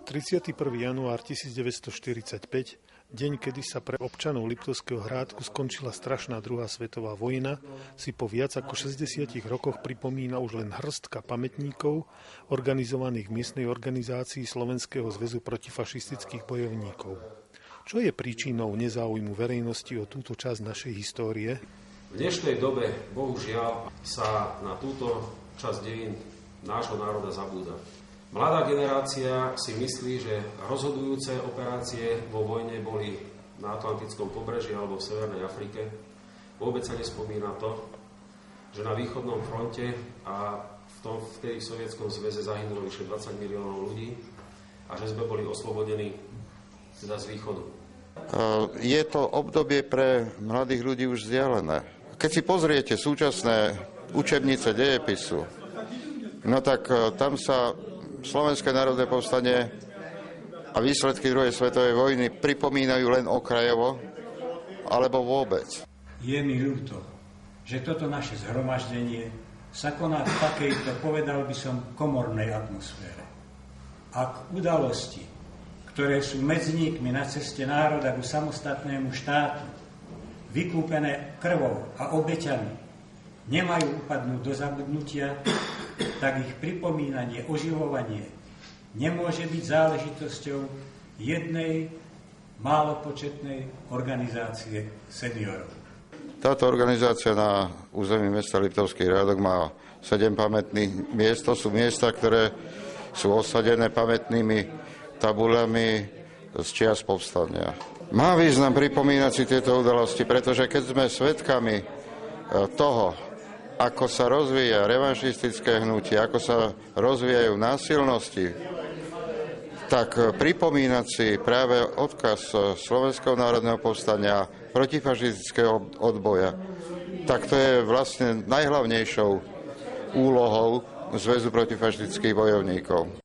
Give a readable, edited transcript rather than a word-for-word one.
31. január 1945, deň, kedy sa pre občanov Liptovského Hrádku skončila strašná druhá svetová vojna, si po viac ako 60 rokoch pripomína už len hrstka pamätníkov, organizovaných v miestnej organizácii Slovenského zväzu protifašistických bojovníkov. Čo je príčinou nezáujmu verejnosti o túto časť našej histórie? V dnešnej dobe, bohužiaľ, sa na túto časť dejín nášho národa zabúda. Mladá generácia si myslí, že rozhodujúce operácie vo vojne boli na Atlantickom pobreží alebo v Severnej Afrike. Vôbec sa nespomína to, že na východnom fronte a vtedy v Sovietskom zväze zahynulo vyše 20 miliónov ľudí a že sme boli oslobodení teda z východu. Je to obdobie pre mladých ľudí už vzdialené. Keď si pozriete súčasné učebnice dejepisu, no tak tam sa Slovenské národné povstanie a výsledky druhej svetovej vojny pripomínajú len okrajovo, alebo vôbec. Je mi ľúto, že toto naše zhromaždenie sa koná v takejto, povedal by som, komornej atmosfére. Ak udalosti, ktoré sú medzníkmi na ceste národa ku samostatnému štátu, vykúpené krvou a obeťami, nemajú upadnúť do zabudnutia, tak ich pripomínanie, oživovanie nemôže byť záležitosťou jednej málopočetnej organizácie seniorov. Táto organizácia na území mesta Liptovský Hrádok má 7 pamätných miest. To sú miesta, ktoré sú osadené pamätnými tabuľami z čias povstania. Má význam pripomínať si tieto udalosti, pretože keď sme svedkami toho, ako sa rozvíja revanšistické hnutie, ako sa rozvíjajú násilnosti, tak pripomínať si práve odkaz Slovenského národného povstania, protifašistického odboja, tak to je vlastne najhlavnejšou úlohou Zväzu protifašistických bojovníkov.